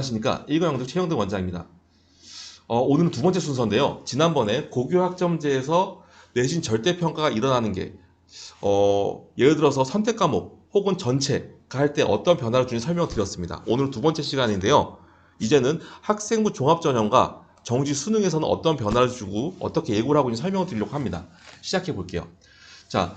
안녕하십니까. 1과 영덕 최영덕 원장입니다. 오늘은 두 번째 순서인데요. 지난번에 고교학점제에서 내신 절대평가가 일어나는 게 예를 들어서 선택 과목 혹은 전체가 할 때 어떤 변화를 주는지 설명을 드렸습니다. 오늘 두 번째 시간인데요. 이제는 학생부 종합전형과 정시 수능에서는 어떤 변화를 주고 어떻게 예고를 하고 있는지 설명을 드리려고 합니다. 시작해 볼게요. 자,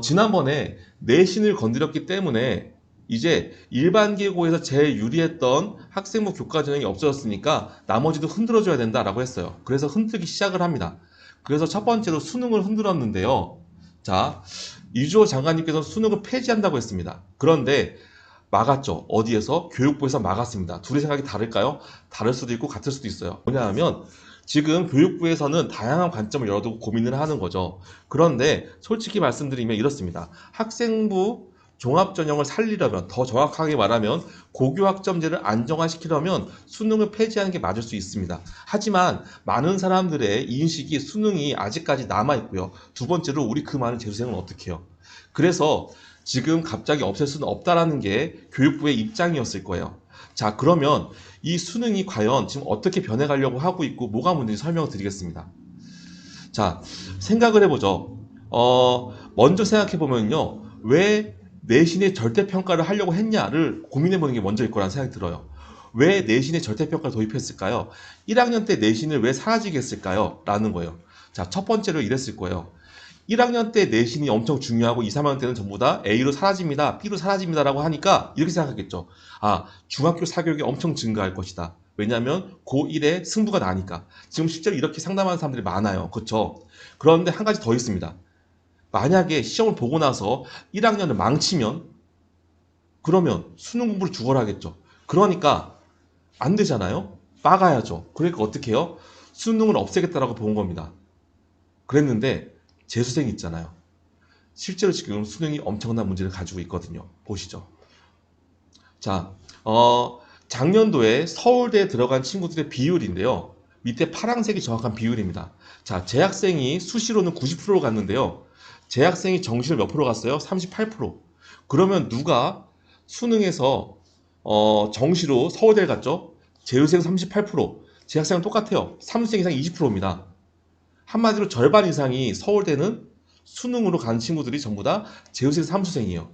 지난번에 내신을 건드렸기 때문에 이제 일반 계고에서 제일 유리했던 학생부 교과 전형이 없어졌으니까 나머지도 흔들어줘야 된다라고 했어요. 그래서 흔들기 시작을 합니다. 그래서 첫 번째로 수능을 흔들었는데요. 자, 이주호 장관님께서 수능을 폐지한다고 했습니다. 그런데 막았죠. 어디에서? 교육부에서 막았습니다. 둘의 생각이 다를까요? 다를 수도 있고 같을 수도 있어요. 뭐냐 하면 지금 교육부에서는 다양한 관점을 열어두고 고민을 하는 거죠. 그런데 솔직히 말씀드리면 이렇습니다. 학생부 종합전형을 살리려면, 더 정확하게 말하면 고교학점제를 안정화시키려면 수능을 폐지하는 게 맞을 수 있습니다. 하지만 많은 사람들의 인식이 수능이 아직까지 남아있고요. 두 번째로 우리 그 많은 재수생은 어떻게 해요? 그래서 지금 갑자기 없앨 수는 없다라는 게 교육부의 입장이었을 거예요. 자, 그러면 이 수능이 과연 지금 어떻게 변해가려고 하고 있고 뭐가 문제인지 설명을 드리겠습니다. 자, 생각을 해보죠. 먼저 생각해보면요. 왜 내신의 절대평가를 하려고 했냐를 고민해보는 게 먼저일 거라는 생각이 들어요. 왜 내신의 절대평가를 도입했을까요? 1학년 때 내신을 왜 사라지게 했을까요? 라는 거예요. 자, 첫 번째로 이랬을 거예요. 1학년 때 내신이 엄청 중요하고 2, 3학년 때는 전부 다 A로 사라집니다. B로 사라집니다. 라고 하니까 이렇게 생각하겠죠. 아, 중학교 사교육이 엄청 증가할 것이다. 왜냐하면 고1에 승부가 나니까. 지금 실제로 이렇게 상담하는 사람들이 많아요. 그렇죠? 그런데 한 가지 더 있습니다. 만약에 시험을 보고 나서 1학년을 망치면 그러면 수능 공부를 죽어라 하겠죠. 그러니까 안 되잖아요. 막아야죠. 그러니까 어떻게 해요? 수능을 없애겠다라고 본 겁니다. 그랬는데 재수생이 있잖아요. 실제로 지금 수능이 엄청난 문제를 가지고 있거든요. 보시죠. 자, 작년도에 서울대에 들어간 친구들의 비율인데요. 밑에 파란색이 정확한 비율입니다. 자, 재학생이 수시로는 90%로 갔는데요. 재학생이 정시를 몇 프로 갔어요? 38%. 그러면 누가 수능에서 정시로 서울대를 갔죠? 재수생 38%, 재학생은 똑같아요. 삼수생 이상 20%입니다. 한마디로 절반 이상이 서울대는 수능으로 간 친구들이 전부 다 재수생 삼수생이에요.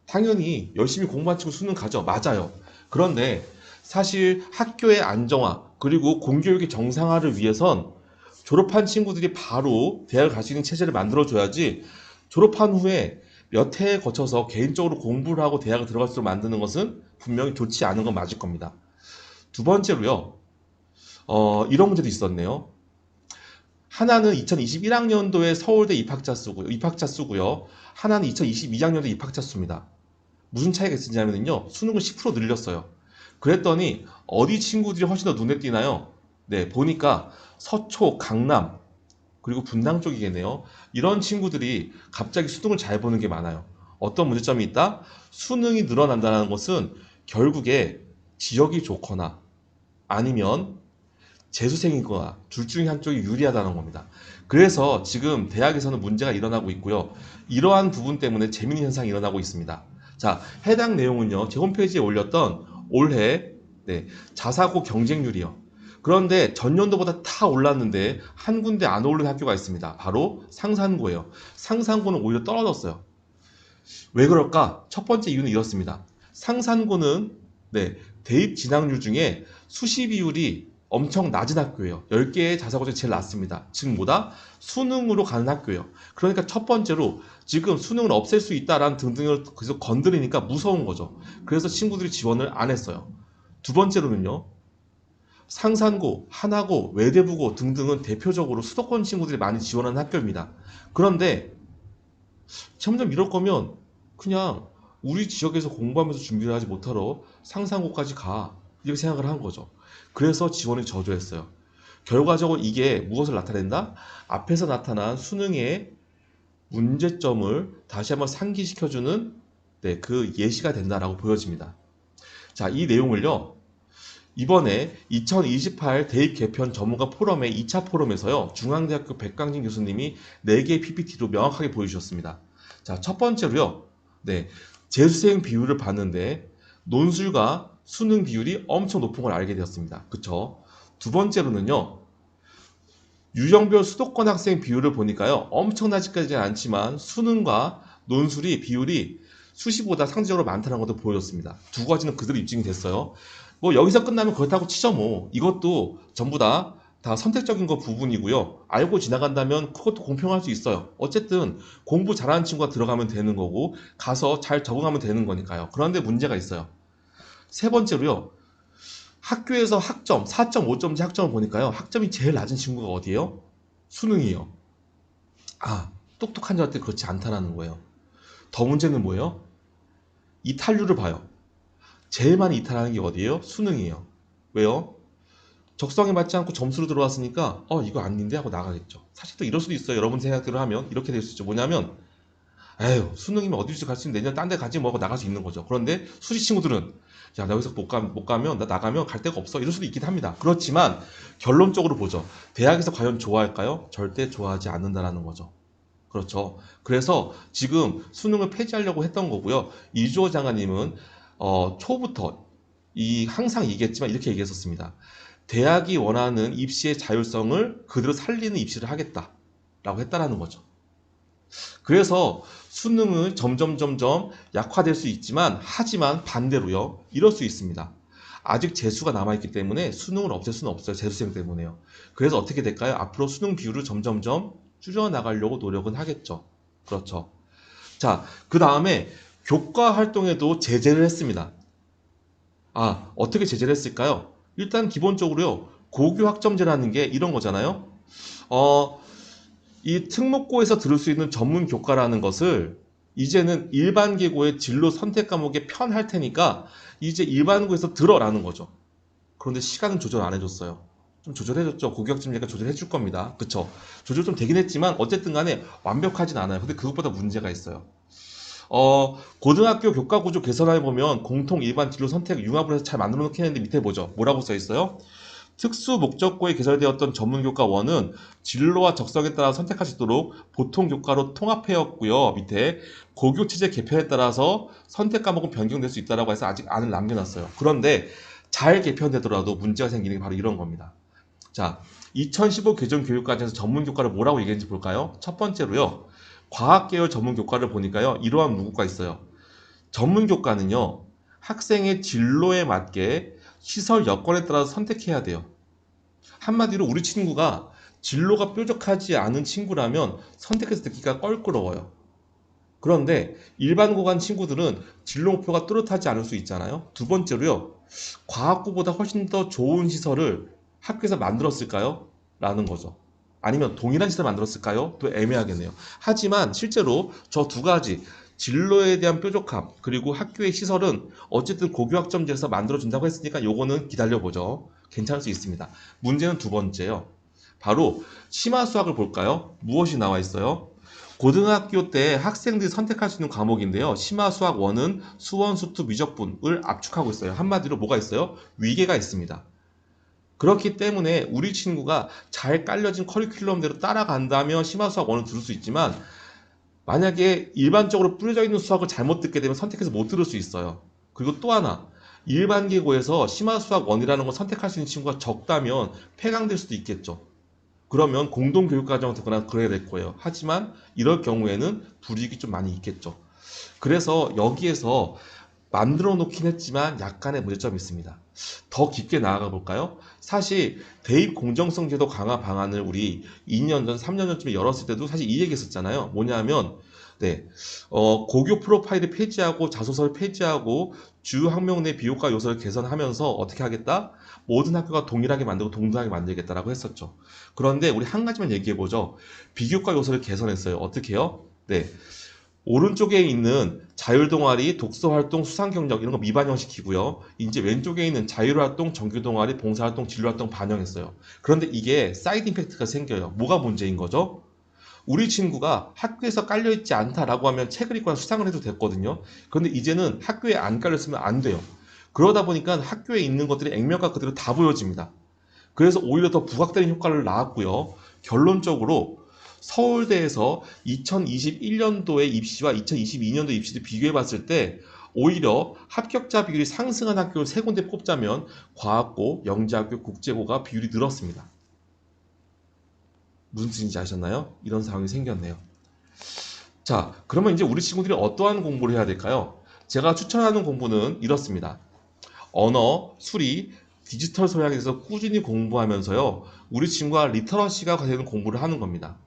당연히 열심히 공부한 친구 수능 가죠. 맞아요. 그런데 사실 학교의 안정화 그리고 공교육의 정상화를 위해선 졸업한 친구들이 바로 대학을 갈 수 있는 체제를 만들어줘야지 졸업한 후에 몇 해에 거쳐서 개인적으로 공부를 하고 대학을 들어갈 수 있도록 만드는 것은 분명히 좋지 않은 건 맞을 겁니다. 두 번째로요. 이런 문제도 있었네요. 하나는 2021학년도에 서울대 입학자 수고요. 하나는 2022학년도 입학자 수입니다. 무슨 차이가 있었냐면요. 수능을 10% 늘렸어요. 그랬더니 어디 친구들이 훨씬 더 눈에 띄나요? 네, 보니까 서초, 강남, 그리고 분당 쪽이겠네요. 이런 친구들이 갑자기 수능을 잘 보는 게 많아요. 어떤 문제점이 있다? 수능이 늘어난다는 것은 결국에 지역이 좋거나 아니면 재수생이거나 둘 중에 한쪽이 유리하다는 겁니다. 그래서 지금 대학에서는 문제가 일어나고 있고요. 이러한 부분 때문에 재미있는 현상이 일어나고 있습니다. 자, 해당 내용은요. 제 홈페이지에 올렸던 올해 자사고 경쟁률이요. 그런데 전년도보다 다 올랐는데 한 군데 안 오른 학교가 있습니다. 바로 상산고예요. 상산고는 오히려 떨어졌어요. 왜 그럴까? 첫 번째 이유는 이렇습니다. 상산고는 대입 진학률 중에 수시 비율이 엄청 낮은 학교예요. 10개의 자사고 중에 제일 낮습니다. 즉 뭐다? 수능으로 가는 학교예요. 그러니까 첫 번째로 지금 수능을 없앨 수 있다라는 등등을 계속 건드리니까 무서운 거죠. 그래서 친구들이 지원을 안 했어요. 두 번째로는요. 상산고, 하나고, 외대부고 등등은 대표적으로 수도권 친구들이 많이 지원하는 학교입니다. 그런데 점점 이럴 거면 그냥 우리 지역에서 공부하면서 준비를 하지 못하러 상산고까지 가. 이렇게 생각을 한 거죠. 그래서 지원이 저조했어요. 결과적으로 이게 무엇을 나타낸다? 앞에서 나타난 수능의 문제점을 다시 한번 상기시켜주는 그 예시가 된다라고 보여집니다. 자, 이 내용을요. 이번에 2028 대입 개편 전문가 포럼의 2차 포럼에서요. 중앙대학교 백강진 교수님이 4개의 PPT로 명확하게 보여주셨습니다. 자, 첫 번째로요. 재수생 비율을 봤는데 논술과 수능 비율이 엄청 높은 걸 알게 되었습니다. 그쵸? 두 번째로는요, 유형별 수도권 학생 비율을 보니까요, 엄청나지까지는 않지만 수능과 논술이 비율이 수시보다 상대적으로 많다는 것도 보여졌습니다. 두 가지는 그대로 입증이 됐어요. 뭐 여기서 끝나면 그렇다고 치죠 뭐. 이것도 전부 다 선택적인 거 부분이고요. 알고 지나간다면 그것도 공평할 수 있어요. 어쨌든 공부 잘하는 친구가 들어가면 되는 거고 가서 잘 적응하면 되는 거니까요. 그런데 문제가 있어요. 세 번째로요. 학교에서 학점 4.5점제 학점을 보니까요. 학점이 제일 낮은 친구가 어디예요? 수능이에요. 아, 똑똑한 자한테 그렇지 않다라는 거예요. 더 문제는 뭐예요? 이탈률을 봐요. 제일 많이 이탈하는 게 어디예요? 수능이에요. 왜요? 적성에 맞지 않고 점수로 들어왔으니까 이거 아닌데 하고 나가겠죠. 사실 또 이럴 수도 있어요. 여러분 생각대로 하면 이렇게 될 수 있죠. 뭐냐면 에휴 수능이면 어디서 갈 수 있는데 내년 딴 데 가지 뭐 하고 나갈 수 있는 거죠. 그런데 수시 친구들은 야 나 여기서 못 가면 나 나가면 갈 데가 없어 이럴 수도 있긴 합니다. 그렇지만 결론적으로 보죠. 대학에서 과연 좋아할까요? 절대 좋아하지 않는다라는 거죠. 그렇죠. 그래서 지금 수능을 폐지하려고 했던 거고요. 이주호 장관님은 초부터 항상 얘기했지만 이렇게 얘기했었습니다. 대학이 원하는 입시의 자율성을 그대로 살리는 입시를 하겠다라고 했다라는 거죠. 그래서 수능은 점점 약화될 수 있지만 하지만 반대로요. 이럴 수 있습니다. 아직 재수가 남아있기 때문에 수능을 없앨 수는 없어요. 재수생 때문에요. 그래서 어떻게 될까요? 앞으로 수능 비율을 점점점 줄여나가려고 노력은 하겠죠. 그렇죠. 자, 그 다음에 교과 활동에도 제재를 했습니다. 어떻게 제재를 했을까요? 일단 기본적으로요. 고교 학점제라는 게 이런 거잖아요. 어, 이 특목고에서 들을 수 있는 전문 교과라는 것을 이제는 일반 계고의 진로 선택 과목에 편할 테니까 이제 일반고에서 들어라는 거죠. 그런데 시간은 조절 안 해줬어요. 좀 조절해줬죠. 고교학점제가 조절해 줄 겁니다. 그쵸? 조절 좀 되긴 했지만 어쨌든 간에 완벽하진 않아요. 근데 그것보다 문제가 있어요. 고등학교 교과 구조 개선해 보면 공통 일반 진로 선택 융합을 해서 잘 만들어 놓긴 했는데 밑에 보죠. 뭐라고 써 있어요? 특수 목적고에 개설되었던 전문교과 1은 진로와 적성에 따라 선택할 수 있도록 보통 교과로 통합하였고요. 밑에 고교 체제 개편에 따라서 선택 과목은 변경될 수 있다고 해서 아직 안을 남겨놨어요. 그런데 잘 개편되더라도 문제가 생기는 게 바로 이런 겁니다. 자, 2015 개정 교육과정에서 전문교과를 뭐라고 얘기했는지 볼까요? 첫 번째로요. 과학계열 전문교과를 보니까요. 이러한 문구가 있어요. 전문교과는요. 학생의 진로에 맞게 시설 여건에 따라서 선택해야 돼요. 한마디로 우리 친구가 진로가 뾰족하지 않은 친구라면 선택해서 듣기가 껄끄러워요. 그런데 일반 고관 친구들은 진로 목표가 뚜렷하지 않을 수 있잖아요. 두 번째로요. 과학고보다 훨씬 더 좋은 시설을 학교에서 만들었을까요? 라는 거죠. 아니면 동일한 시설을 만들었을까요? 또 애매하겠네요. 하지만 실제로 저 두 가지 진로에 대한 뾰족함 그리고 학교의 시설은 어쨌든 고교학점제에서 만들어준다고 했으니까 요거는 기다려보죠. 괜찮을 수 있습니다. 문제는 두 번째요. 바로 심화 수학을 볼까요? 무엇이 나와 있어요? 고등학교 때 학생들이 선택할 수 있는 과목인데요. 심화 수학 1은 수원, 수투, 미적분을 압축하고 있어요. 한마디로 뭐가 있어요? 위계가 있습니다. 그렇기 때문에 우리 친구가 잘 깔려진 커리큘럼대로 따라간다면 심화 수학 1을 들을 수 있지만 만약에 일반적으로 뿌려져 있는 수학을 잘못 듣게 되면 선택해서 못 들을 수 있어요. 그리고 또 하나 일반 계고에서 심화 수학 1이라는 걸 선택할 수 있는 친구가 적다면 폐강될 수도 있겠죠. 그러면 공동교육과정을 듣거나 그래야 될 거예요. 하지만 이럴 경우에는 불이익이 좀 많이 있겠죠. 그래서 여기에서 만들어 놓긴 했지만 약간의 문제점이 있습니다. 더 깊게 나아가 볼까요? 사실 대입 공정성 제도 강화 방안을 우리 2년 전, 3년 전쯤에 열었을 때도 사실 이 얘기 했었잖아요. 뭐냐면 고교 프로파일을 폐지하고 자소서를 폐지하고 주 학명 내 비교과 요소를 개선하면서 어떻게 하겠다? 모든 학교가 동일하게 만들고 동등하게 만들겠다라고 했었죠. 그런데 우리 한 가지만 얘기해보죠. 비교과 요소를 개선했어요. 어떻게 해요? 오른쪽에 있는 자율동아리, 독서활동, 수상경력 이런 거 미반영시키고요. 이제 왼쪽에 있는 자율활동, 정규동아리, 봉사활동, 진로활동 반영했어요. 그런데 이게 사이드 임팩트가 생겨요. 뭐가 문제인 거죠? 우리 친구가 학교에서 깔려있지 않다라고 하면 책을 읽거나 수상을 해도 됐거든요. 그런데 이제는 학교에 안 깔렸으면 안 돼요. 그러다 보니까 학교에 있는 것들이 액면가 그대로 다 보여집니다. 그래서 오히려 더 부각되는 효과를 낳았고요. 결론적으로 서울대에서 2021년도의 입시와 2022년도 입시를 비교해 봤을 때 오히려 합격자 비율이 상승한 학교를 세 군데 꼽자면 과학고, 영재학교, 국제고가 비율이 늘었습니다. 무슨 뜻인지 아셨나요? 이런 상황이 생겼네요. 자, 그러면 이제 우리 친구들이 어떠한 공부를 해야 될까요? 제가 추천하는 공부는 이렇습니다. 언어, 수리, 디지털 소양에 대해서 꾸준히 공부하면서요. 우리 친구가 리터러시가 되는 공부를 하는 겁니다.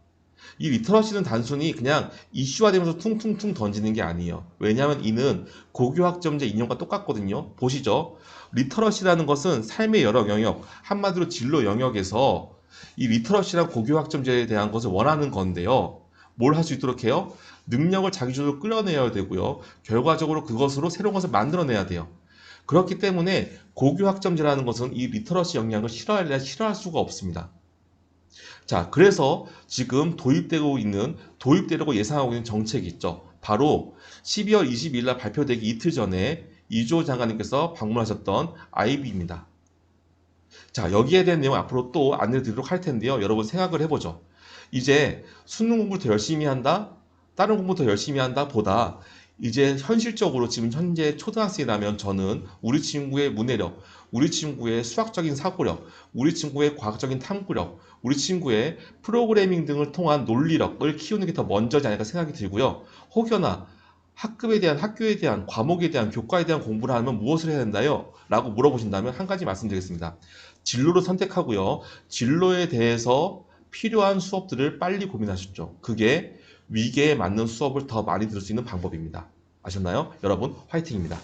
이 리터러시는 단순히 그냥 이슈화되면서 퉁퉁퉁 던지는 게 아니에요. 왜냐하면 이는 고교학점제 인용과 똑같거든요. 보시죠. 리터러시라는 것은 삶의 여러 영역, 한마디로 진로 영역에서 이 리터러시란 고교학점제에 대한 것을 원하는 건데요. 뭘 할 수 있도록 해요? 능력을 자기주도로 끌어내야 되고요. 결과적으로 그것으로 새로운 것을 만들어내야 돼요. 그렇기 때문에 고교학점제라는 것은 이 리터러시 역량을 싫어할 수가 없습니다. 자, 그래서 지금 도입되려고 예상하고 있는 정책이 있죠. 바로 12월 22일 날 발표되기 이틀 전에 이주호 장관님께서 방문하셨던 IB입니다. 자, 여기에 대한 내용 앞으로 또 안내를 드리도록 할 텐데요. 여러분 생각을 해보죠. 이제 수능 공부를 더 열심히 한다? 다른 공부 더 열심히 한다? 보다 이제 현실적으로 지금 현재 초등학생이라면 저는 우리 친구의 문해력, 우리 친구의 수학적인 사고력, 우리 친구의 과학적인 탐구력, 우리 친구의 프로그래밍 등을 통한 논리력을 키우는 게 더 먼저지 않을까 생각이 들고요. 혹여나 학교에 대한, 과목에 대한, 교과에 대한 공부를 하면 무엇을 해야 된다요? 라고 물어보신다면 한 가지 말씀드리겠습니다. 진로를 선택하고요. 진로에 대해서 필요한 수업들을 빨리 고민하십시오. 그게 위계에 맞는 수업을 더 많이 들을 수 있는 방법입니다. 아셨나요? 여러분, 화이팅입니다.